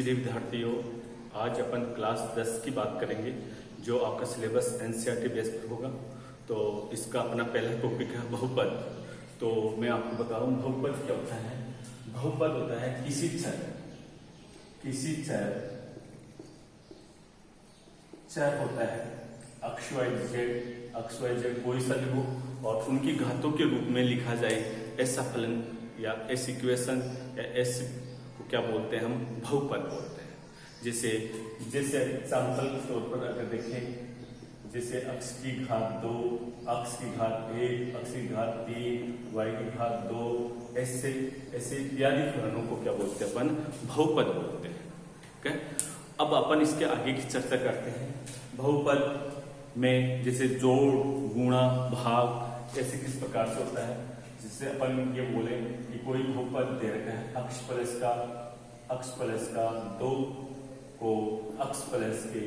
प्रिय विद्यार्थियों, आज अपन क्लास 10 की बात करेंगे जो आपका सिलेबस एनसीईआरटी बेस पर होगा। तो इसका अपना पहला टॉपिक है बहुपद। तो मैं आपको बता रहा हूँ बहुपद क्या होता है। बहुपद होता है किसी चर होता है एक्स वाई जेड कोई सा भी हो और उनकी घातों के रूप में लिखा जाए ऐसा फलन या ऐसी इक्वेशन या ऐसी को क्या बोलते हैं, हम बहुपद बोलते हैं। जैसे एग्जाम्पल के तौर पर अगर देखें, जैसे x की घात 2, x की घात 1, x की घात 3, y की घात 2, ऐसे इत्यादि फलनों को क्या बोलते हैं, अपन बहुपद बोलते हैं। ठीक है, अब अपन इसके आगे की चर्चा करते हैं। बहुपद में जैसे जोड़, गुणा, भाग ऐसे किस प्रकार से होता है। जिससे अपन ये बोले कि कोई बहुपद दे रखा है x प्लस का 2 को x प्लस के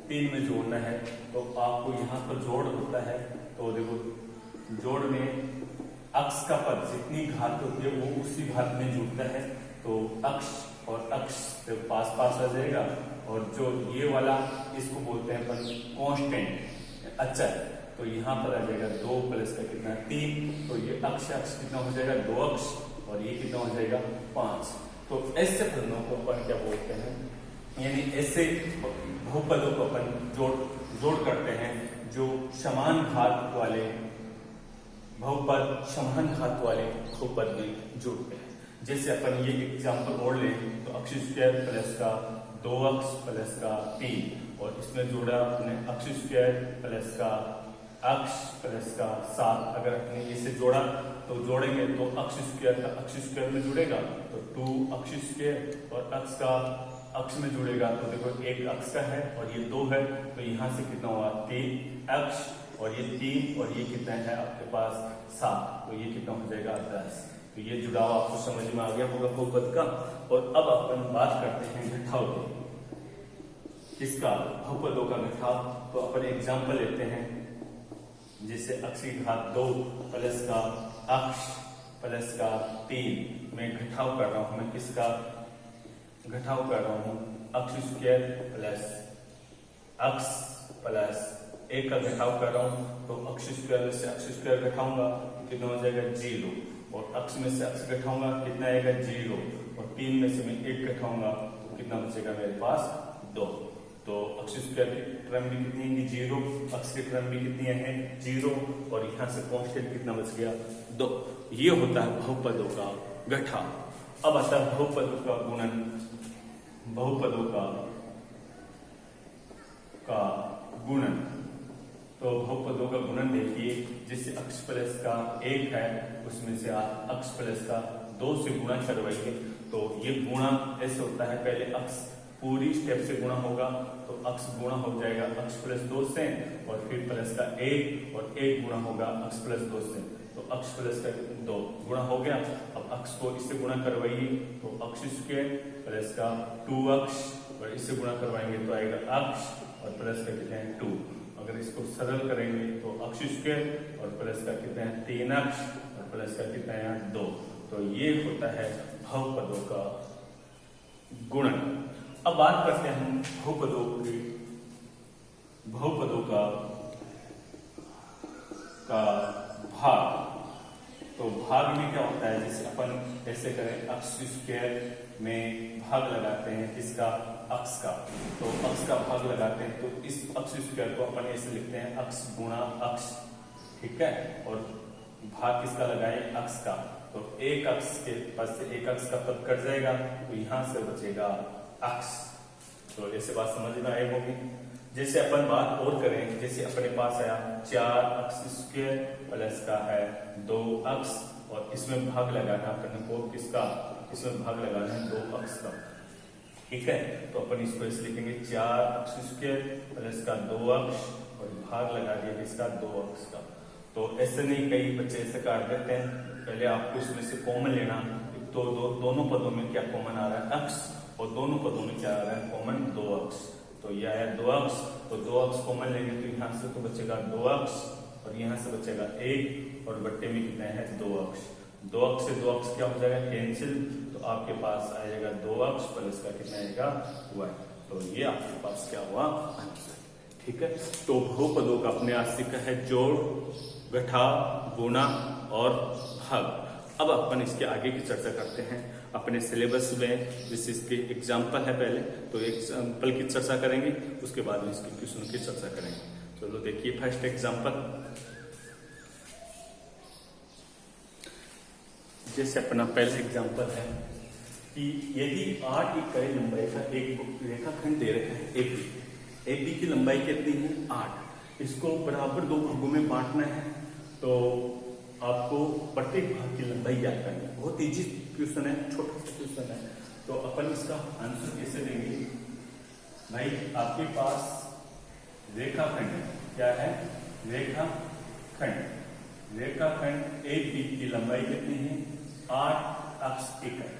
3 में जोड़ना है। तो आपको यहाँ पर जोड़ होता है, तो देखो जोड़ में x का पद जितनी घात होती है वो उसी घात में जुड़ता है। तो x और x पास पास आ जाएगा और जो ये वाला इसको बोलते हैं अपन कांस्टेंट अचर। तो यहाँ पर आ जाएगा 2 प्लस का कितना 3, तो ये अक्ष कितना हो जाएगा 2x और ये कितना हो जाएगा 5। तो ऐसे फलनों को अपन क्या बोलते हैं, यानी ऐसे बहुपदों को अपन जोड़ करते हैं जो समान घात वाले बहुपद में जुड़ते हैं। जैसे अपन ये एग्जाम्पल और लें तो x स्क्वायर प्लस का 2x प्लस का 3 और इसमें जोड़ा अपने x स्क्वायर प्लस का x प्लस का 7। अगर अपने इसे जोड़ा तो जोड़ेंगे तो x स्क्वायर में जुड़ेगा तो 2x स्क्वायर और x का x में जुड़ेगा तो देखो एक x का है और ये 2 है, तो यहाँ से कितना हुआ 3x और ये 3 और ये कितना है आपके पास 7, तो ये कितना हो जाएगा 10। तो ये जुड़ाव आपको समझ में आ गया होगा बहुपद का। और अब अपन बात करते हैं घटाव की, इसका बहुपदों का घटाव। तो अपन एग्जाम्पल लेते हैं, जैसे x की घात 2 प्लस का x प्लस का 3 में घटाव कर रहा हूं। मैं किसका घटाव कर रहा हूं, x square plus x plus 1 का घटाव कर रहा हूं। तो x स्क्वायर से x स्क्वायर घटाऊंगा कितना हो जाएगा 0 और x में से x घटाऊंगा कितना आएगा 0 और 3 में से मैं 1 घटाऊंगा तो कितना बचेगा मेरे पास 2। तो x स्क्वायर की टर्म भी कितनी है 0, x की टर्म भी कितनी है 0 और यहाँ से कांस्टेंट कितना बच गया 2। ये होता है बहुपदों का घटाव। अब आता है बहुपदों का गुणन। बहुपदों का गुणन, तो बहुपदों का गुणन देखिए, जैसे x प्लस का 1 है उसमें से आप x प्लस का 2 से गुणा करवाइए। तो ये गुणा ऐसे होता है, पहले x पूरी स्टेप से गुणा होगा तो x गुणा हो जाएगा x प्लस 2 से और फिर प्लस का 1 और 1 गुणा होगा x प्लस 2 से, तो x प्लस का 2 गुणा हो गया। अब x को इससे गुणा करवाइए तो x स्क्वायर प्लस का 2x और इससे गुणा करवाएंगे तो आएगा x और प्लस का कितना है 2। अगर इसको सरल करेंगे तो x स्क्वायर और प्लस का कितना है 3x और प्लस का कितना है 2। तो ये होता है बहुपदों का गुणन। अब बात करते हैं हम बहुपदों का भाग। तो भाग में क्या होता है, जैसे अपन ऐसे करें x स्क्वायर में भाग लगाते हैं किसका x का, तो x का भाग लगाते हैं तो इस x स्क्वायर को अपन ऐसे लिखते हैं x गुणा x। ठीक है, और भाग किसका लगाए x का, तो एक x के पास से एक x का पद कट जाएगा तो यहां से बचेगा x। तो ऐसे बात समझ में आई होगी। जैसे अपन बात और करें, जैसे अपने पास आया 4x स्क्वायर प्लस का है 2x और इसमें भाग लगाना अपन को किसका, इसमें भाग लगाना है 2x का। ठीक है, तो अपन इसको ऐसे लिखेंगे 4x स्क्वायर प्लस का 2x और भाग लगा दिया इसका 2x का। तो ऐसे नहीं, कई बच्चे ऐसे काट देते हैं। पहले आपको इसमें से कॉमन लेना, तो दोनों पदों में क्या कॉमन आ रहा है x और दोनों पदों में क्या आ रहा है कॉमन 2x। तो यह है 2x, तो 2x कॉमन लेंगे तो यहाँ से तो बचेगा 2x और यहाँ से बचेगा 1 और बट्टे में कितना है 2x। 2 अक्ष से 2 अक्ष क्या हो जाएगा, कैंसिल, तो आपके पास आ जाएगा 2 अक्ष प्लस का कितना आएगा 1। तो ये आपके पास क्या हुआ आंसर। ठीक है, तो बहुपदों का अपने आज सीखा है जोड़, घटाव, गुणा और भाग। अब अपन इसके आगे की चर्चा करते हैं अपने सिलेबस में, जैसे इसके एग्जाम्पल है पहले, तो एग्जाम्पल की चर्चा करेंगे, उसके बाद में इसके क्वेश्चन की चर्चा करेंगे। चलो देखिए फर्स्ट एग्जाम्पल, जैसे अपना पहला एग्जाम्पल है कि यदि 8 इकाई लंबाई का एक रेखाखंड दे रखा है ए बी की लंबाई कितनी है 8, इसको बराबर 2 भागों में बांटना है, तो आपको प्रत्येक भाग की लंबाई ज्ञात करनी है। बहुत इजी क्वेश्चन है, छोटा सा क्वेश्चन है, तो अपन इसका आंसर कैसे देंगे भाई। आपके पास रेखाखंड है, क्या है रेखाखंड ए बी की लंबाई कितनी है 8 अक्ष इकाई।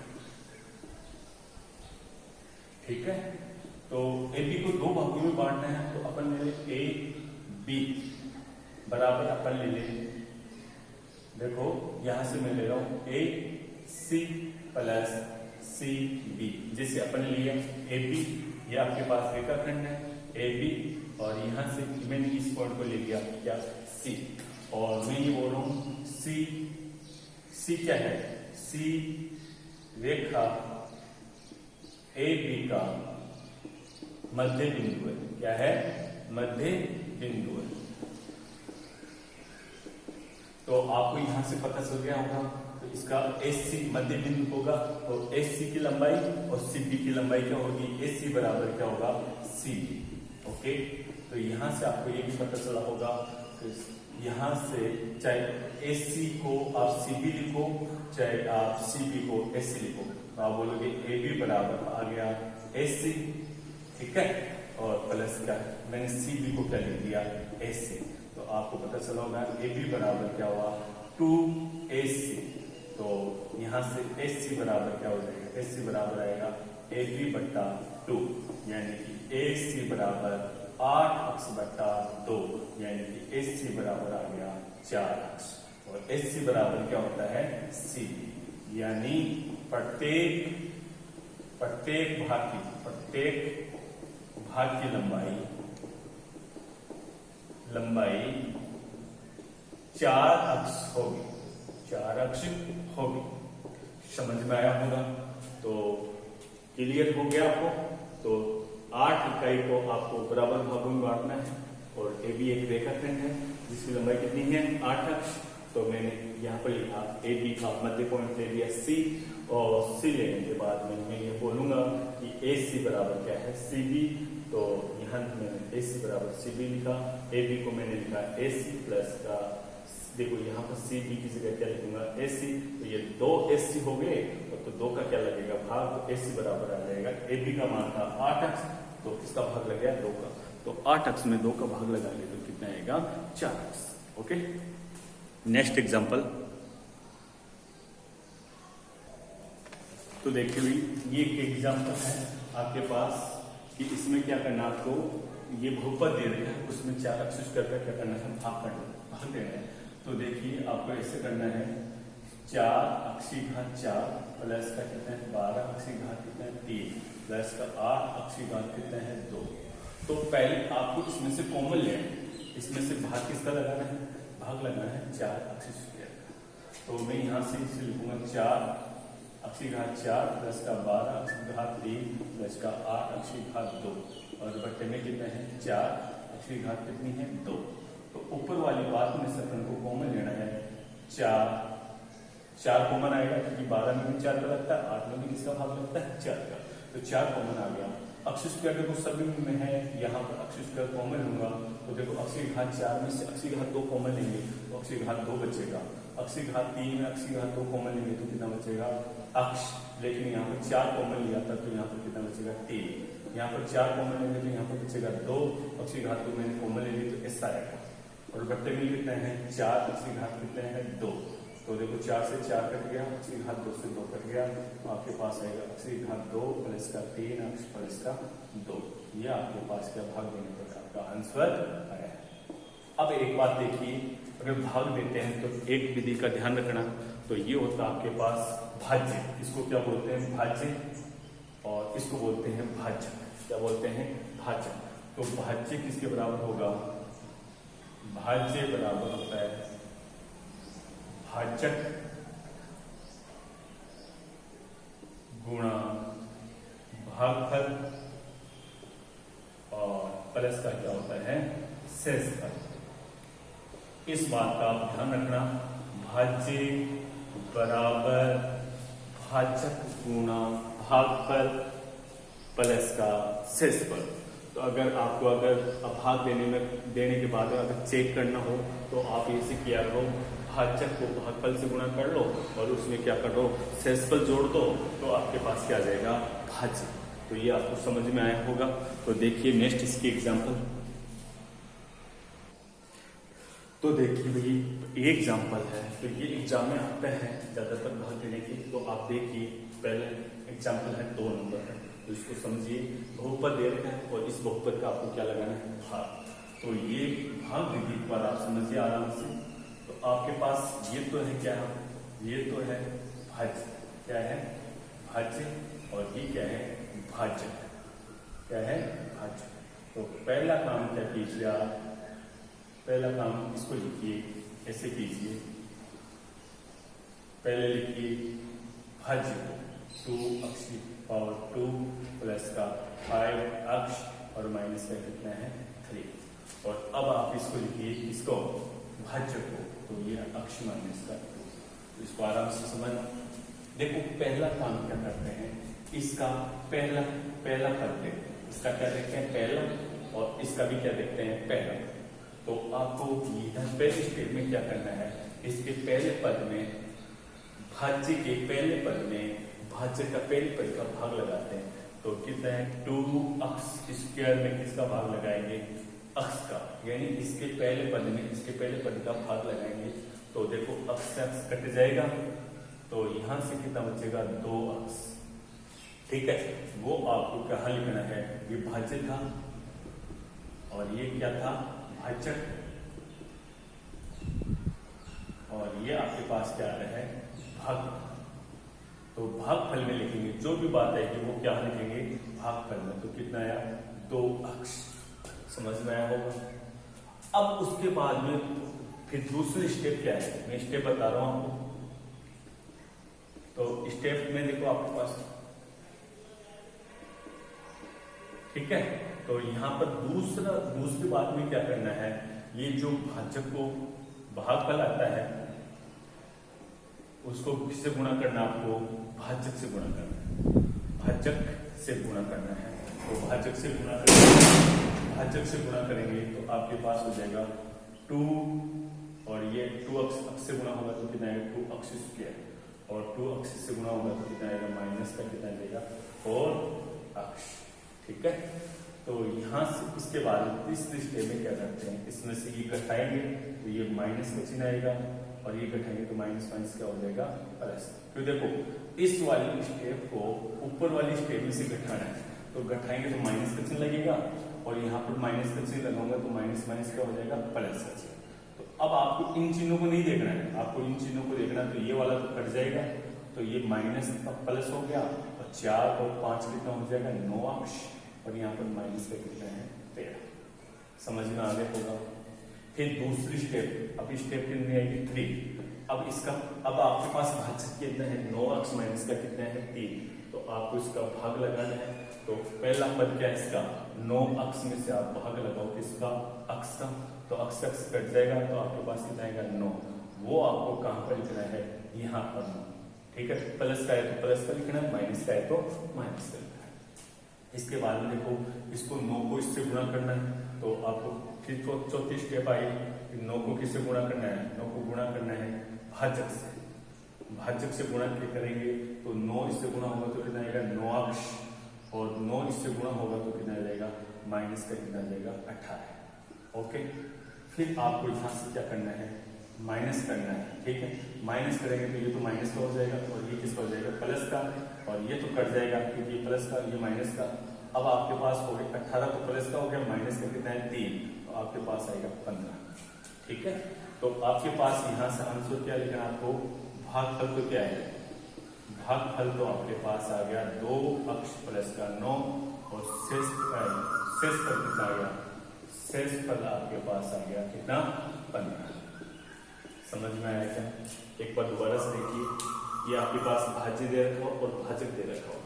ठीक है, तो ए बी को 2 भागों में बांटना है, तो अपन ले ले ए बी बराबर अपन ले ले, देखो यहां से मैं ले रहा हूं ए सी प्लस सी बी। जैसे अपन लिया ए बी, ये आपके पास रेखाखंड है ए बी, और यहां से मैंने इस पॉइंट को ले लिया क्या सी, और मैं ये बोल रहा हूं सी क्या है, सी रेखा ए बी का मध्य बिंदु है। क्या है, मध्य बिंदु है। तो आपको यहां से पता चल गया होगा, तो इसका एससी मध्य बिंदु होगा, तो एससी की लंबाई और सीबी की लंबाई क्या होगी, एससी बराबर क्या होगा सीबी। ओके, तो यहां से आपको ये भी पता चला होगा, तो यहां से चाहे एससी को आप सीबी लिखो, चाहे आप सीबी को एससी लिखो, तो आप बोलोगे ए बी बराबर आ गया एससी। ठीक है, और प्लस का मैंने सीबी को क्या लिख दिया एससी, तो आपको पता चला होगा ए बी बराबर क्या हुआ 2AC। तो यहां से एससी बराबर क्या हो जाएगा, एससी बराबर आएगा ए बी बट्टा 2, यानी कि एसी बराबर 8 अक्ष बट्टा 2, यानी कि एससी बराबर आ गया 4 अक्ष, और एससी बराबर क्या होता है सीबी, यानी प्रत्येक भाग की लंबाई 4 अक्ष होगी। समझ में आया होगा, तो क्लियर हो गया आपको। तो 8 इकाई को आपको बराबर भागों में बांटना है, और ए बी एक रेखाखंड है जिसकी लंबाई कितनी है 8 अक्ष, तो मैंने यहाँ पर लिखा ए बी का मध्य पॉइंट ले लिया सी, और सी लेने के बाद में मैं ये बोलूंगा कि ए सी बराबर क्या है सी बी, तो यहाँ मैंने ए सी बराबर सी बी लिखा, ए बी को मैंने लिखा ए सी प्लस का, देखो यहाँ पर सी बी की जगह क्या लिखूंगा ए सी, तो ये 2 एस सी हो गए, तो 2 का क्या लगेगा भाग, तो ए सी बराबर आ जाएगा ए बी का मान था 8 अक्ष, तो किसका भाग लग गया 2 का, तो 8 अक्ष में 2 का भाग लगाएंगे तो कितना आएगा 4 अक्ष। ओके, नेक्स्ट एग्जांपल, तो देखिए ये एक एग्जांपल है आपके पास कि इसमें क्या करना है आपको, ये बहुपद दे रहे हैं, उसमें 4 अक्ष करके क्या करना है भाग देना है। तो देखिए आपको ऐसे करना है 4 अक्षी घात 4 प्लस का कितना है 12 अक्षी घात कितना है 3 प्लस का 8 अक्षी घात कितना है 2। तो पहले आपको इसमें से कॉमन लेना है, इसमें से भाग किसका लगाना है, भाग लगाना है 4 अक्षी स्क्वायर का। तो मैं यहाँ से इसे लिखूंगा 4 अक्षी घात 4 प्लस का 12 अक्षी घात 3 प्लस का 8 अक्षी घात 2, और बट्टे में कितना है 4 अक्षी घात कितनी है 2। तो ऊपर वाली बात में से अपन को कॉमन लेना है 4 कॉमन आएगा, क्योंकि 12 में भी 4 का लगता है, 8 में भी किसका भाग लगता है 4 का, तो 4 कॉमन आ गया। अक्षी स्क्वायर देखो सभी में है, यहाँ पर अक्षी स्क्वायर कॉमन लूंगा, तो देखो अक्षी घात 4 में से अक्षी घात 2 कॉमन लेंगे तो अक्षी घात 2 बचेगा, अक्षी घात 3 में अक्षी घात 2 कॉमन लेंगे तो कितना बचेगा अक्ष, लेकिन यहाँ पर 4 कॉमन लिया था तो यहाँ पर कितना बचेगा 3, यहाँ पर 4 कॉमन लेंगे तो यहाँ पर बचेगा 2, अक्षी घात 2 मैंने कॉमन ले ली तो ऐसा आएगा, और बट्टे में कितने हैं 4 अक्षी घात कितने हैं 2, तो देखो 4 से 4 कट गया, अक्षी घात 2 से 2 कट गया, तो आपके पास आएगा अक्षी घात 2 प्लस का 3 अक्ष प्लस का 2, ये आपके पास क्या भाग देने पर आपका आंसर आया। अब एक बात देखिए, अगर भाग देते हैं तो एक विधि का ध्यान रखना, तो ये होता है आपके पास भाज्य। इसको क्या बोलते हैं? भाज्य। और इसको बोलते हैं भाजक। क्या बोलते हैं? भाजक। तो भाज्य किसके बराबर होगा? भाज्य बराबर होता है भाजक गुणा भागफल और प्लस का क्या होता है? शेषफल। इस बात का आप ध्यान रखना, भाज्य बराबर भाजक गुणा भागफल प्लस का शेषफल। तो अगर आपको भाग देने के बाद अगर चेक करना हो तो आप ऐसे किया करो, भाजक को भागफल से गुणा कर लो और उसमें क्या कर दो? शेषफल जोड़ दो, तो आपके पास क्या आ जाएगा? भाज्य। तो ये आपको समझ में आया होगा। तो देखिए नेक्स्ट इसकी एग्जांपल। तो देखिए भाई ये एग्जांपल है, तो ये एग्जाम में आता है ज्यादातर भाग देने की। तो आप देखिए पहले एग्जांपल है 2 नंबर है, तो इसको समझिए। बहुपद दे रखा है और इस बहुपद का आपको क्या लगाना है? भाग। तो ये भाग विधि पर आप समझिए आराम से। तो आपके पास ये तो है क्या? ये तो है भाज्य। क्या है? भाज्य। और ये क्या है? भाजक। क्या है? भाजक। तो पहला काम क्या कीजिए आप? पहला काम इसको लिखिए, ऐसे कीजिए। पहले लिखिए भाज्य को 2 अक्ष की पावर 2 प्लस का 5 अक्ष और माइनस का कितना है? 3। और अब आप इसको लिखिए, इसको भाज्य को, तो ये अक्ष माइनस का 2। तो इसको आराम से समझ। देखो पहला काम क्या करते हैं, इसका पहला पद देखते हैं। इसका क्या देखते हैं? पहला। और इसका भी क्या देखते हैं? पहला। तो आपको पहले स्टेप में क्या करना है? इसके पहले पद में, भाज्य के पहले पद में भाज्य का पहले पद का भाग लगाते हैं। तो कितना है? 2 अक्ष स्क्वायर में किसका भाग लगाएंगे? अक्ष का। यानी इसके पहले पद में इसके पहले पद का भाग लगाएंगे। तो देखो अक्ष से अक्ष कट जाएगा, तो यहां से कितना बचेगा? 2 अक्ष। ठीक है, वो आपको कहाँ लिखना है? ये भाज्य था और ये क्या था? भाजक। और ये आपके पास क्या आ रहा है? भाग। तो भागफल में लिखेंगे, जो भी बात आएगी वो क्या लिखेंगे? भागफल में। तो कितना आया? 2 अक्ष। समझ में आया होगा। अब उसके बाद में फिर दूसरी स्टेप क्या है? मैं स्टेप बता रहा हूं आपको। तो स्टेप में देखो आपके पास, ठीक है। तो यहाँ पर दूसरी बात में क्या करना है? ये जो भाजक को भागफल आता है उसको किससे गुणा करना? आपको भाजक से गुणा करना है। भाजक से गुणा करना है। तो भाजक से गुणा करेंगे तो आपके पास हो जाएगा 2, और ये 2 अक्ष से गुणा होगा तो कितना आएगा? 2 अक्ष स्क्वायर। और 2 अक्ष से गुणा होगा तो कितना आएगा? माइनस का कितना आएगा? 4 अक्ष। ठीक है। तो यहां से इसके बाद तीसरे स्टेप में क्या करते हैं? इसमें से ये घटाएंगे तो ये माइनस का चिन्ह आएगा, और ये घटाएंगे तो माइनस माइनस क्या हो जाएगा? प्लस। तो देखो इस वाली स्टेप को ऊपर वाली स्टेप में से घटाना है, तो घटाएंगे तो माइनस का चिन्ह लगेगा, और यहाँ पर माइनस का चिन्ह लगाऊंगा तो माइनस माइनस क्या हो जाएगा? प्लस का चिन्ह। तो अब आपको इन चिन्हों को नहीं देखना है, आपको इन चिन्हों को देखना है। तो ये वाला तो कट जाएगा, तो ये माइनस का प्लस हो गया, और 4 और 5 कितना हो जाएगा? 9 अक्ष। और यहाँ पर माइनस का कितना है? 13। समझ में आ गया होगा। फिर दूसरी स्टेप, अब स्टेप कितनी आएगी? 3। अब आपके पास भाजक कितना है? 9 अक्ष माइनस का कितना है? 3। तो आपको इसका भाग लगाना है। तो पहला पद क्या है इसका? 9 अक्ष में से आप भाग लगाओ किसका? अक्ष का। तो अक्ष कट जाएगा तो आपके पास कितना आएगा? 9। वो आपको कहां पर लिखना है? यहाँ पर। ठीक है, प्लस का है तो प्लस का लिखना है, माइनस का है तो माइनस का लिखना है। इसके बाद में देखो इसको 9 को इससे गुणा करना है, तो आपको फिर चौथी स्टेप आई। 9 को किससे गुणा करना है? 9 को गुणा करना है भाजक से। भाजक से गुणा करेंगे तो 9 इससे गुणा होगा तो कितना आएगा? 9 अक्ष। और 9 इससे गुणा होगा तो कितना जाएगा? माइनस का कितना जाएगा? 18। ओके। फिर आपको यहाँ से क्या करना है? माइनस करना है। ठीक है, माइनस करेंगे तो ये तो माइनस का हो जाएगा, और ये किसका हो जाएगा? प्लस का। और ये तो कट जाएगा क्योंकि ये प्लस का, ये माइनस का। अब आपके पास हो गया 18, तो प्लस का हो गया, माइनस का कितना है? 3। तो आपके पास आएगा 15। ठीक है, तो आपके पास यहाँ से आंसर क्या लिखना है? आपको भागफल तो क्या है, भागफल तो आपके पास आ गया 2 अक्ष प्लस का 9 और शेषफल कितना आ गया, शेषफल आपके पास आ गया कितना 15। समझ में आया क्या? एक बार दोबारा से देखिए, ये आपके पास भाज्य दे रखा हो और भाजक दे रखा होगा।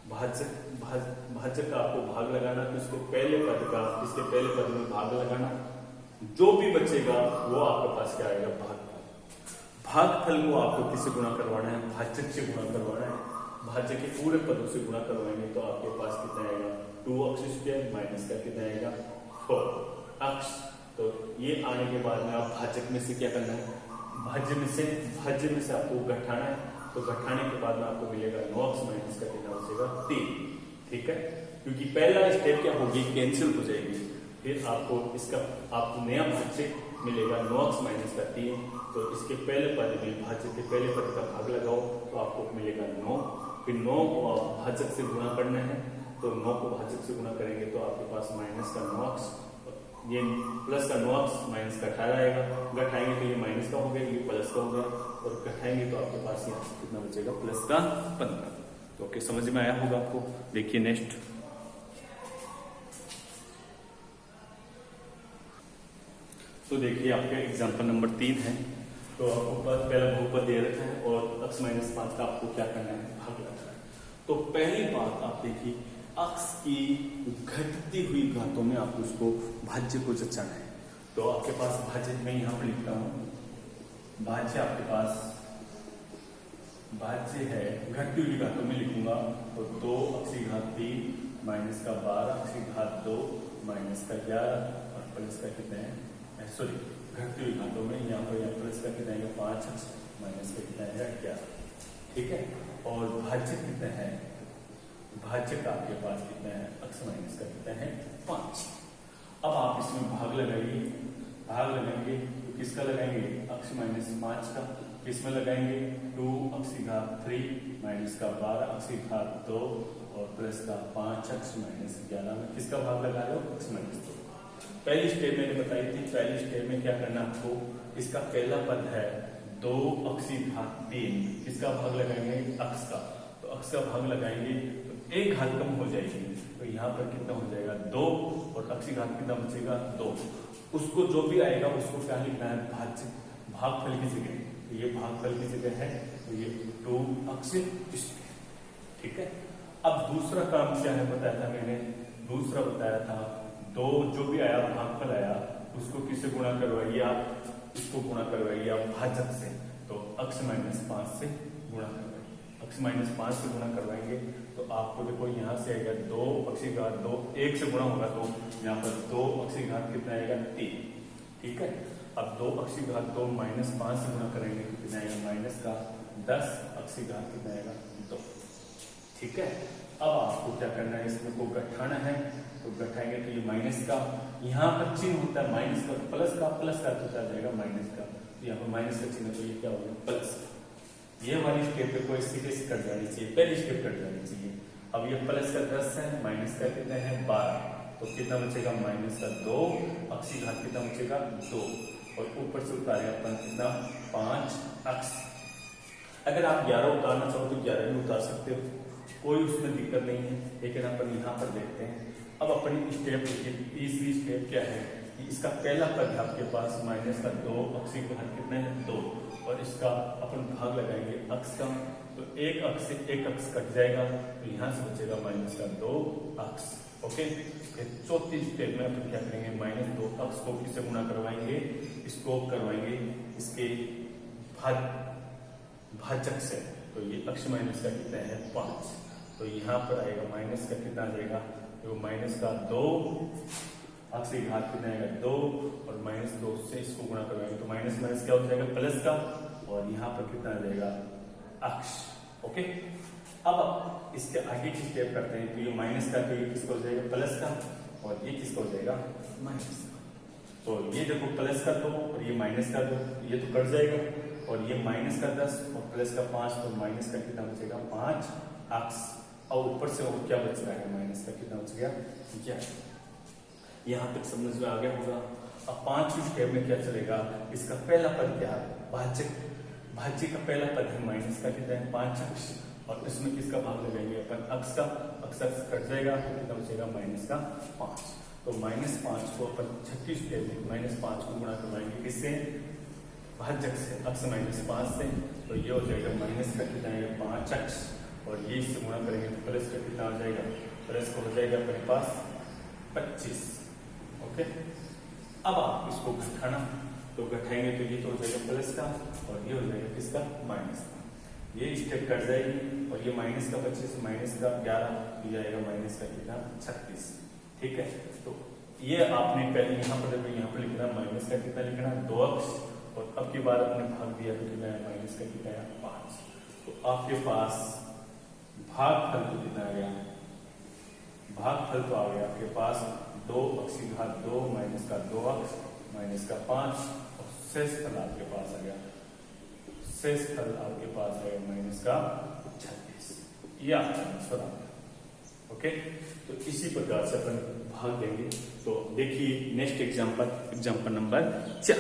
भाजक का आपको भाग लगाना, तो इसके पहले पद में भाग लगाना, जो भी बचेगा वो आपके पास क्या आएगा, भागफल। भागफल को आपको किससे गुणा करवाना है, भाजक से गुणा करवाना है। भाजक के पूरे पदों से गुणा करवाएंगे तो आपके पास कितना आएगा, 2 अक्ष स्क्वायर माइनस का कितना आएगा 4 अक्ष। तो ये आने के बाद में आप भाजक में से क्या करना है, भाज्य में से आपको घटाना है। तो घटाने के बाद में आपको मिलेगा 9 अक्ष माइनस का कितना बचेगा 3। ठीक है, क्योंकि पहला स्टेप क्या होगी, कैंसिल हो जाएगी। फिर आपको नया भाज्य मिलेगा 9 अक्ष माइनस का 3। तो इसके पहले पद में भाज्य के पहले पद का भाग लगाओ तो आपको मिलेगा 9। फिर 9 को आप भाजक से गुणा करना है, तो 9 को भाजक से गुणा करेंगे तो आपके पास माइनस का 9 अक्ष, ये प्लस का 9 अक्ष माइनस का 18 आएगा। घटाएंगे तो ये माइनस का हो गया, ये प्लस का हो गया, और घटाएंगे तो आपके पास यहाँ कितना बचेगा, प्लस का 15। तो ओके, समझ में आया होगा आपको। देखिए नेक्स्ट, तो देखिए आपका एग्जाम्पल नंबर 3 है। तो आपको पहला बहुपद दे रखा है और अक्ष माइनस 5 का आपको क्या करना है, भाग लगाना है। तो पहली बात आप देखिए, अक्ष की घटती हुई घातों में आपको उसको भाज्य को जचाना है। तो आपके पास भाज्य मैं यहाँ पर लिखता हूँ, भाज्य आपके पास भाज्य है घटती हुई घातों में लिखूंगा, तो 2 अक्षी घात 3 माइनस का 12 अक्षी घात 2 माइनस का 11 और प्लस का कितना है, सॉरी घटती हुई घातों में यहाँ पर प्लस का कितना है 5 अक्ष माइनस का कितना है 11। ठीक है, और भाज्य कितना है, भाज्य का आपके पास कितना है, अक्ष माइनस का कितना है 5। अब आप इसमें भाग लगाइए, भाग लगाएंगे तो किसका लगाएंगे, अक्ष माइनस 5 का। किसमें लगाएंगे, 2 अक्षी घात 3 माइनस का 12 अक्षी घात 2 और प्लस का 5 अक्ष माइनस 11 में किसका भाग लगा रहे हो, अक्ष माइनस 2। पहली स्टेप मैंने बताई थी, पहली स्टेप में क्या करना आपको, इसका पहला पद है 2 अक्षी घात 3, किसका भाग लगाएंगे, अक्ष का। तो अक्ष का भाग लगाएंगे तो एक घात कम हो जाएगी, तो यहाँ पर कितना हो जाएगा 2 और अक्षी घात कितना बचेगा 2। उसको जो भी आएगा उसको क्या लिखना है, भाज्य, भागफल की जगह। तो ये भागफल की जगह है, तो ये 2 अक्ष। ठीक है, अब दूसरा काम क्या है बताया था मैंने, दूसरा बताया था 2 जो भी आया भागफल आया उसको किससे गुणा करवाइए आप, इसको गुणा करवाइए आप भाजक से। तो अक्ष माइनस 5 से गुणा करवाइए, अक्ष माइनस 5 से गुणा करवाएंगे तो आपको देखो यहाँ से आएगा 2 अक्षी घात 2, 1 से गुणा होगा तो यहाँ पर 2 अक्षी घात कितना आएगा 3। ठीक है, अब 2 अक्षी घात 2 माइनस 5 से गुणा करेंगे तो कितना आएगा, माइनस का 10 अक्षी घात कितना आएगा 2। ठीक है, अब आपको क्या करना है, इसमें को घटाना है। तो घटाएंगे तो ये माइनस का, यहाँ पर चिन्ह होता है माइनस का, प्लस का तो क्या जाएगा माइनस का, तो यहाँ पर माइनस का चिन्ह, तो ये क्या होगा प्लस। ये वाली स्टेप पे कोई सीधे से कट जानी चाहिए, पहली स्टेप कट जानी चाहिए। अब ये प्लस का 10 है, माइनस का कितना है 12, तो कितना बचेगा माइनस का 2 अक्षी घात कितना बचेगा 2 और ऊपर से उतारे अपन कितना 5 अक्ष। अगर आप 11 उतारना चाहो तो 11 भी उतार सकते हो, कोई उसमें दिक्कत नहीं है। लेकिन अपन यहाँ पर देखते हैं, अब अपनी स्टेप तीसरी स्टेप क्या है कि इसका पहला पद है आपके पास माइनस का 2 अक्षी घात कितना है 2 और इसका अपन भाग लगाएंगे अक्ष का, तो एक अक्ष से एक अक्ष कट जाएगा, तो यहाँ से बचेगा माइनस का 2 अक्ष। ओके, चौथी स्टेप में अपन क्या करेंगे, माइनस 2 अक्ष को किससे गुणा करवाएंगे, इसको करवाएंगे इसके भाजक से। तो ये अक्ष माइनस का कितना है 5, तो यहाँ पर आएगा माइनस का कितना आ जाएगा, तो माइनस का 2 अक्षी घात कितना आएगा 2 और माइनस 2 से इसको गुणा करवाएंगे तो माइनस माइनस क्या हो जाएगा प्लस का, और यहाँ पर कितना आ जाएगा अक्ष। ओके, अब इसके आगे की स्टेप करते हैं, तो ये माइनस का, तो ये किसका हो जाएगा प्लस का, और ये किसका हो जाएगा माइनस का। तो ये देखो प्लस का 2 और ये माइनस का 2, ये तो कट जाएगा, और ये माइनस का 10 और प्लस का 5, तो माइनस का कितना बचेगा 5 अक्ष। और ऊपर से और क्या बच रहा है, माइनस का कितना बच गया 11। यहाँ तक समझ में आ गया होगा। अब 5वीं स्टेप में क्या चलेगा, इसका पहला पद क्या है भाजक, भाज्य का पहला पद है माइनस का कितना है 5 अक्ष, और इसमें किसका भाग लगाएंगे अपन अक्ष का, अक्ष कट जाएगा तो कितना बचेगा माइनस का 5। तो -5 को अपन 36 में -5 को गुणा करवाएंगे किससे, भाजक से, अक्ष -5 से, तो ये हो जाएगा माइनस का कितना है 5 अक्ष, और ये इससे गुणा करेंगे तो प्लस का कितना हो जाएगा, प्लस का हो जाएगा अपने पास 25। ओके, अब आप इसको घटाना, तो घटाएंगे तो ये तो हो जाएगा प्लस का, और ये हो जाएगा किसका माइनस का, ये स्टेप कट जाएगी, और ये माइनस का 25 माइनस का 11 तो जाएगा माइनस का कितना 36। ठीक है, तो ये आपने पहले यहाँ पर लिखना माइनस का कितना लिखना 2 अक्ष, और अब की बार अपने भाग दिया तो कितना है माइनस का कितना है 5। तो आपके पास भागफल तो कितना आ गया, भागफल तो आ गया आपके पास 2 अक्ष की घात 2 माइनस का 2 अक्ष माइनस का 5, और शेष फल आपके पास आ गया, शेष फल आपके पास है माइनस का 36। ये आपका आंसर आ गया। ओके, तो इसी प्रकार से अपन भाग देंगे। तो देखिए नेक्स्ट एग्जांपल नंबर 4।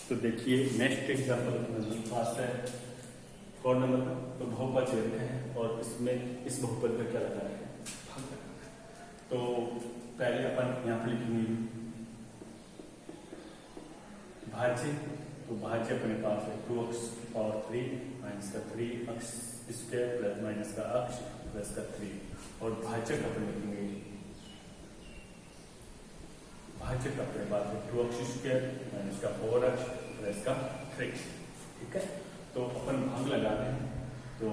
तो देखिए नेक्स्ट एग्जांपल अपने पास है कौन नंबर का, तो बहुपद ले रखे हैं, और इसमें इस बहुपद का क्या लगा है भाग लगा है। तो पहले अपन यहाँ पर लिखेंगे भाज्य, तो भाज्य अपने पास है 2x पावर 3 माइनस का 3 अक्ष स्क्वायर प्लस माइनस का अक्ष प्लस का 3, और भाजक अपन लिखेंगे, भाजक अपने पास है 2x स्क्वायर माइनस का 4 अक्ष प्लस का 3। ठीक है, तो अपन भाग लगा रहे हैं, तो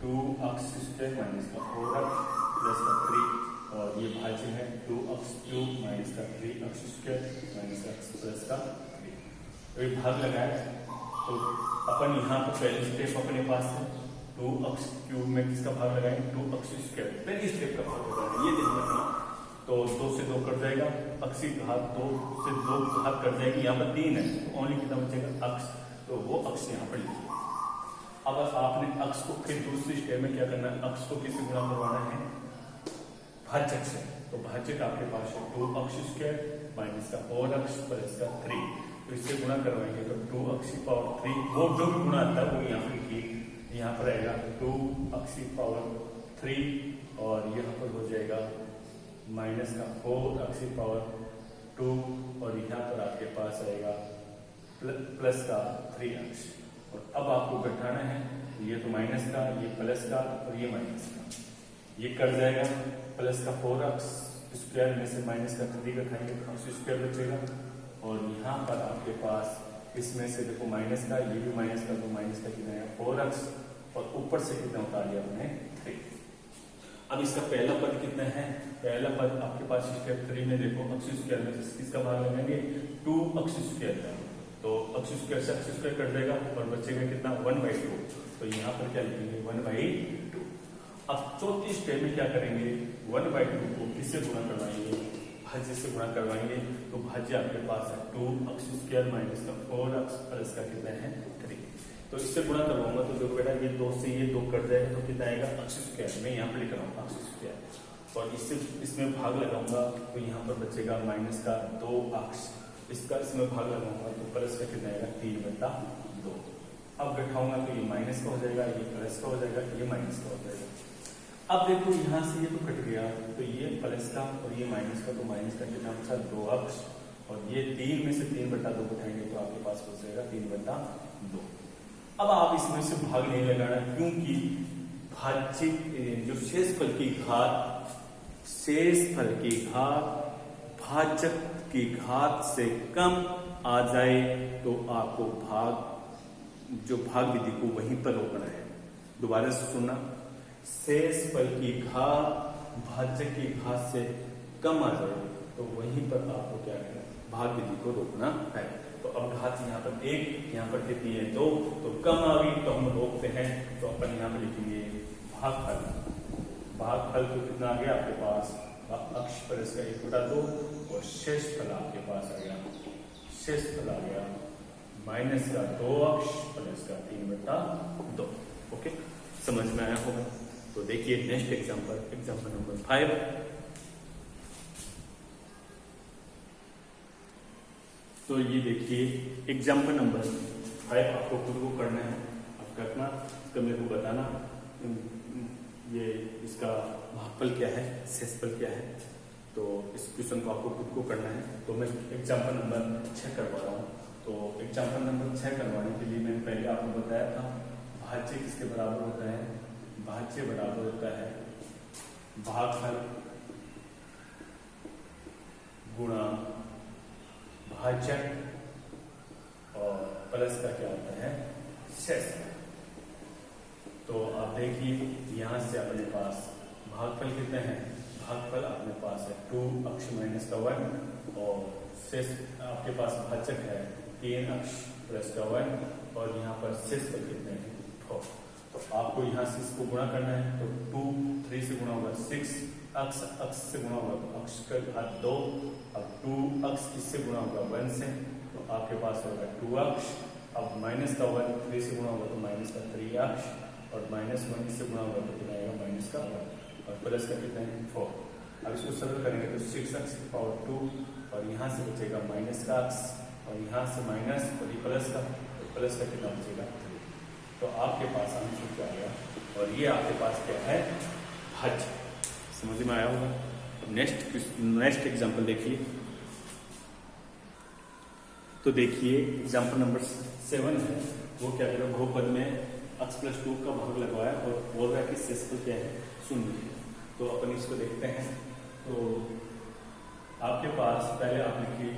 2x स्क्वायर माइनस का 4 अक्ष प्लस का 3, और ये भाज्य है 2x क्यूब माइनस का 3x स्क्वायर माइनस का x प्लस का 3। तो ये भाग लगाए, तो अपन यहाँ पर पहले स्टेप अपने पास है 2x क्यूब में किसका भाग लगाएंगे 2x स्क्वायर, पहले स्टेप का भाग लगाएंगे, ये ध्यान रखना। तो 2 से 2 कट जाएगा, अक्ष की घात 2 से 2 घात कट जाएगी, यहाँ पर 3 है तो ओनली कितना बचेगा अक्ष, तो वो अक्ष यहाँ पर लिखिए। अब आपने अक्ष को फिर दूसरी स्टेप में क्या करना है, अक्ष को किससे गुणा करवाना है भाजक से, तो भाजक आपके पास है 2x स्क्वायर माइनस का 4x प्लस का 3, तो इससे गुणा करवाएंगे तो 2x की पावर 3, वो जो भी गुणा आता है वो यहाँ पर लिखिए, यहाँ पर आएगा 2x की पावर 3, और यहाँ पर हो जाएगा माइनस का 4x की पावर 2, और यहाँ पर आपके पास आएगा प्लस का 3x। और अब आपको घटाना है, ये तो माइनस का, ये प्लस का, और ये माइनस का, ये कट जाएगा, प्लस का 4x स्क्वायर में से माइनस का 3 घटाएंगे तो x स्क्वायर बचेगा, और यहाँ पर आपके पास इसमें से देखो माइनस का, ये भी माइनस का, तो माइनस का कितना है 4x, और ऊपर से कितना उतार लिया हमने 3। अब इसका पहला पद कितना है, पहला पद आपके पास स्टेप 3 में देखो x स्क्वायर में किसका भाग लगाएंगे 2x स्क्वायर का, तो x स्क्वायर से x स्क्वायर कट जाएगा, और बचेगा कितना 1/2, तो यहाँ पर क्या लिखेंगे 1/2। अब चौथी स्टेप में क्या करेंगे 1/2 को किससे गुणा करवाएंगे, भाज्य से गुणा करवाएंगे, तो भाज्य आपके पास है 2x स्क्वायर माइनस का 4x प्लस का कितना है 3, तो इससे गुणा करवाऊंगा तो देखो बेटा ये 2 से ये 2 कट जाएगा, तो कितना आएगा x स्क्वायर, मैं यहाँ पर लिख रहा हूँ x स्क्वायर, और इससे इसमें भाग लगाऊंगा तो यहाँ पर बचेगा माइनस का 2x, इसका इसमें भाग लगाऊंगा तो प्लस का कितना आएगा 3/2। अब बैठाऊंगा तो ये माइनस का हो जाएगा, ये प्लस का हो जाएगा, ये माइनस का हो जाएगा। अब देखो यहाँ से ये तो कट गया, तो ये प्लस का और ये माइनस का, तो माइनस का कितना बचा 2x, और ये 3 में से 3/2 उठाएंगे तो आपके पास बचेगा 3/2। अब आप इसमें से भाग नहीं लगाना, क्योंकि भाज्य जो शेषफल की घात, शेषफल की घात भाजक की घात से कम आ जाए तो आपको जो भाग विधि को वहीं पर रोकना है। दोबारा से सुनना, शेषफल की घात भाजक की घात से कम आ जाए तो वहीं पर आपको क्या करना है, भाग विधि को रोकना है। तो अब घात यहाँ पर 1, यहाँ पर कितनी है 2, तो कम आ गई तो हम रोकते हैं, तो अपन यहाँ पर लिखेंगे भागफल। भागफल तो कितना आ गया आपके पास अक्ष पर इसका 1/2, और शेषफल आपके पास आ गया, शेषफल आ गया माइनस का 2x प्लस का 3/2। ओके, समझ में आया होगा। तो देखिए नेक्स्ट एग्जांपल नंबर 5। तो ये देखिए एग्जाम्पल नंबर 5 आपको खुद को करना है। अब करना इसका मेरे को बताना ये इसका भागफल क्या है, शेषफल क्या है। तो इस क्वेश्चन को आपको खुद को करना है। तो मैं एग्जाम्पल नंबर 6 करवा रहा हूँ। तो एग्जाम्पल नंबर 6 करवाने के लिए मैंने पहले आपको बताया था भाज्य किसके बराबर होता है। भाज्य बराबर होता है भागफल गुणा भाजक और प्लस का क्या होता है शेषफल। तो आप देखिए यहां से अपने पास भागफल कितने हैं। भागफल अपने पास है 2 अक्ष माइनस का 1 और शेष आपके पास भाजक है 3 अक्ष प्लस का 1 और यहाँ पर शेषफल कितने हैं 4। तो आपको यहाँ से इसको गुणा करना है। तो 2 3 से गुणा होगा 6 अक्ष अक्ष से गुणा होगा तो अक्ष का घात 2। अब 2 अक्ष किससे गुणा होगा 1 से तो आपके पास होगा 2 अक्ष। अब माइनस का 1 3 से गुणा होगा तो माइनस का 3 अक्ष और -1 इससे गुणा होगा तो कितना आएगा माइनस का 1 और प्लस का कितना है 4। अब इसको सरल करेंगे तो 6 अक्ष की पावर 2 और यहाँ से बचेगा माइनस का अक्ष और यहाँ से माइनस और ये प्लस का तो प्लस का कितना बचेगा 3। तो आपके पास आंसर क्या आएगा और ये आपके पास क्या है भाज्य। समझ में आया होगा। नेक्स्ट एग्जाम्पल देखिए। तो देखिए एग्जाम्पल नंबर 7 है। वो क्या करेगा बहुपद में x प्लस 2 का भाग लगवाया और बोल रहा है कि शेषफल क्या है 0। तो अपन इसको देखते हैं। तो आपके पास पहले आप लिखिए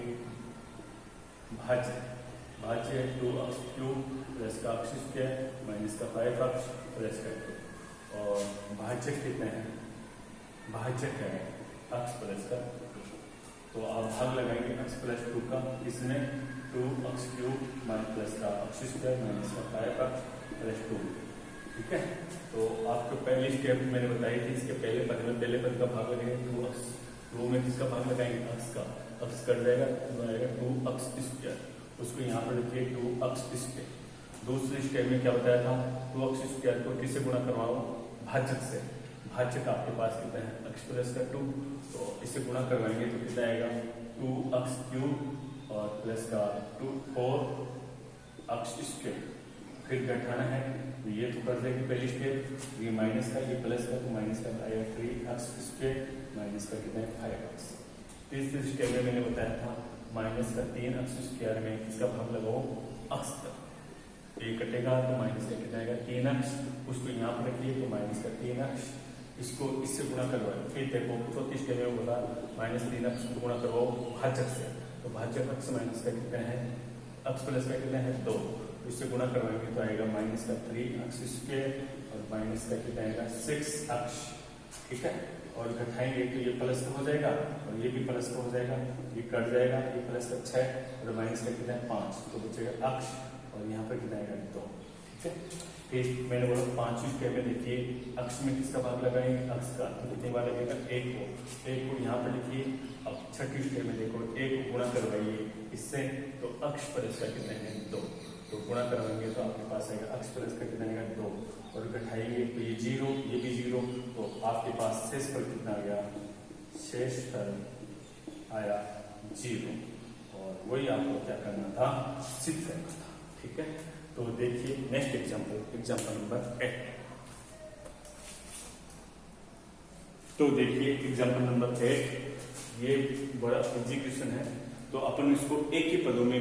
भाज्य 2 अक्ष क्यूब प्लस का अक्ष स्क्वायर माइनस का 5 अक्ष प्लस का 2 और भाजक कितने हैं भाजक है x प्लस का 2। तो आप भाग लगाएंगे x प्लस 2 का इसमें 2 अक्ष क्यूब माइनस प्लस का अक्ष स्क्वायर माइनस का 5 अक्ष प्लस 2। ठीक है। तो आपको पहली स्टेप मैंने बताई थी इसके पहले पद का भाग लगाएंगे 2 अक्ष 2 में किसका भाग लगाएंगे अक्ष का। अक्ष कट जाएगा तो आएगा 2 अक्ष स्क्वायर उसको यहाँ पर लिखिए 2 अक्ष स्क्वायर। दूसरी स्टेप में क्या बताया था 2 अक्ष स्क्वायर को किससे गुणा करवाओ भाजक से। भाजक आपके पास कितना है अक्ष प्लस का 2 तो इससे गुणा करवाएंगे तो कितना आएगा 2 अक्ष क्यूब और प्लस का 4 अक्ष स्क्वायर। फिर घटाना है तो ये तो कर देगी पहली स्टेप ये माइनस का ये प्लस का तो माइनस का आएगा 3 अक्ष स्क्वायर माइनस का कितना है 5 अक्ष। तीसरी स्टेप में मैंने बताया था माइनस का 3 अक्ष स्क्वायर में किसका भाग लगाओ अक्ष का। ये कटेगा तो माइनस का कितना आएगा 3 अक्ष उसको यहाँ पर रखिए तो माइनस का 3 अक्ष इसको इससे गुणा करवाओ। फिर देखो चौथी स्टेप में बोला -3 अक्ष को गुणा करवाओ भाजक से। तो भाजक अक्ष माइनस का कितना है अक्ष प्लस का कितना है 2 इससे गुणा करवाएंगे तो आएगा माइनस का 3 अक्ष स्क्वायर और माइनस का कितना आएगा 6 अक्ष। ठीक है। और घटाएंगे तो ये प्लस का हो जाएगा और ये भी प्लस का हो जाएगा ये कट जाएगा ये प्लस का 6 और माइनस का कितना है 5 तो बचेगा अक्ष और यहाँ पर कितना आएगा 2। ठीक है। फिर मैंने बोला 5वीं स्टेप में देखिए अक्ष में किसका भाग लगाएंगे अक्ष का तो कितनी बार लगेगा 1 को यहाँ पर लिखिए। अब छठी स्टेप में देखो 1 को गुणा करवाइए इससे तो अक्ष प्लस का कितना है 2 तो गुणा करवाएंगे तो आपके पास आएगा अक्ष प्लस का कितना आएगा 2 और घटाएंगे तो ये 0 ये भी 0 तो आपके पास शेषफल कितना आ गया शेषफल आया 0 और वही आपको क्या करना था सिद्ध करना था। ठीक है। तो देखिए नेक्स्ट एग्जाम्पल नंबर 8। तो देखिए एग्जाम्पल नंबर 8 ये बड़ा एग्जीक्यूशन है। तो अपन इसको एक ही पदों में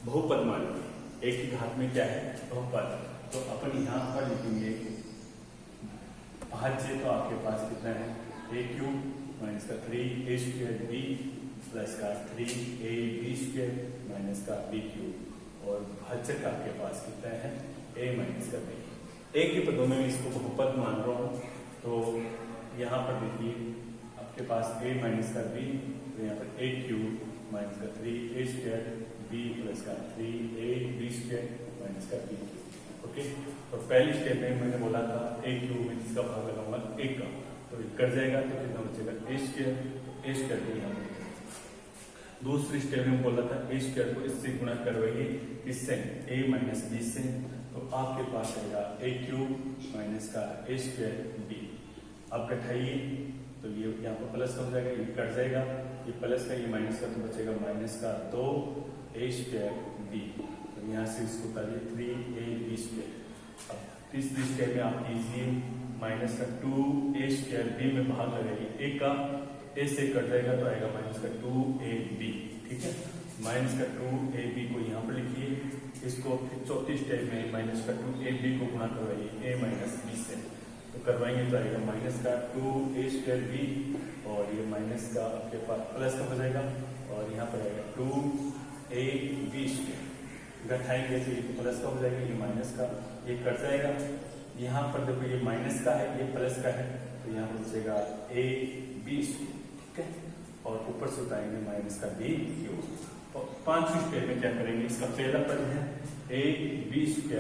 बहुपद मानेंगे। एक ही घात में क्या है बहुपद। तो अपन यहाँ पर लिखेंगे भाज्य तो आपके पास कितना है a क्यूब माइनस का 3a स्क्वायर b प्लस का 3ab स्क्वायर माइनस का b क्यूब और भाजक आपके पास कितना है a माइनस का b। एक ही पदों में इसको बहुपद मान रहा हूँ। तो यहाँ पर देखिए आपके पास a माइनस का b तो यहाँ पर a क्यूब माइनस का 3a स्क्वायर b प्लस का 3ab स्क्वायर माइनस का b क्यूब। ओके। तो पहली स्टेप में मैंने बोला था a क्यूब में जिसका भाग लगाऊंगा a का तो कट जाएगा तो कितना बचेगा a स्क्वायर को यहाँ पर। दूसरी स्टेप में बोला था a स्क्वायर को इससे गुणा करवाइए इससे a माइनस b से तो आपके पास आएगा a क्यूब माइनस का a स्क्वायर b। अब घटाइए तो ये यहाँ पर प्लस हो जाएगा ये कट जाएगा ये प्लस का ये माइनस का तो बचेगा माइनस का 2a² b। तो यहाँ से इसको उतारिए 3ab²। अब तीसरी स्टेप में आप कीजिए माइनस का 2a² b में भाग लगाइए, a का a से कट जाएगा तो आएगा माइनस का 2ab। ठीक है, माइनस का 2ab को यहाँ पर लिखिए। इसको फिर चौथी स्टेप में माइनस का 2ab को गुणा करवाइए a माइनस b से, तो करवाएंगे तो आएगा माइनस का 2a² b और ये माइनस का आपके पास प्लस का हो जाएगा और यहाँ पर आएगा 2ab²। घटाएंगे तो ये प्लस का हो जाएगा, ये माइनस का ये कट जाएगा। यहाँ पर देखो ये माइनस का है ये प्लस का है तो यहाँ पर बचेगा ab²। ठीक है, और ऊपर से उठाएंगे माइनस का b³। और पांचवी स्टेप में क्या करेंगे, इसका पहला पद है ab²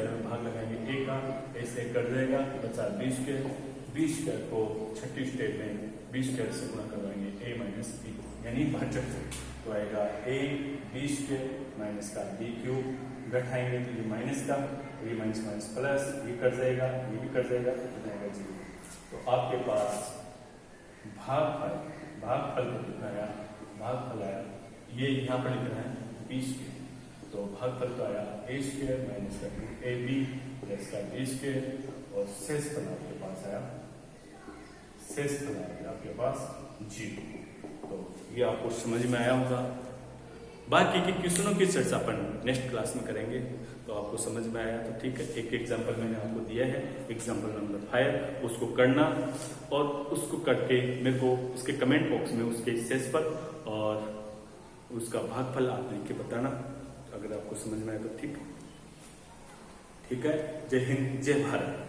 में भाग लगाएंगे, a का a से कट जाएगा बचा b²। b² को छठी स्टेप में b² से गुणा करवाएंगे a माइनस b, यानी भाजक से, तो आएगा ab² माइनस का b³। घटाएंगे तो ये माइनस का ये माइनस माइनस प्लस, ये कट जाएगा ये भी कट जाएगा तो जाएगा 0। तो आपके पास भागफल को कितना आया, भागफल आया ये यहाँ पर लिखना है b²। तो भागफल तो आया a² माइनस का 2ab प्लस का b² और शेष फल आपके पास आया, शेष फल आएगा आपके पास 0। तो ये आपको समझ में आया होगा। बाकी के क्वेश्चनों की चर्चा अपन नेक्स्ट क्लास में करेंगे। तो आपको समझ में आया तो ठीक है, एक एग्जांपल मैंने आपको दिया है, एग्जांपल नंबर 5, उसको करना और उसको करके मेरे को उसके कमेंट बॉक्स में उसके शेषफल और उसका भागफल आप लिख के बताना अगर आपको समझ में आया तो ठीक है। जय हिंद जय भारत।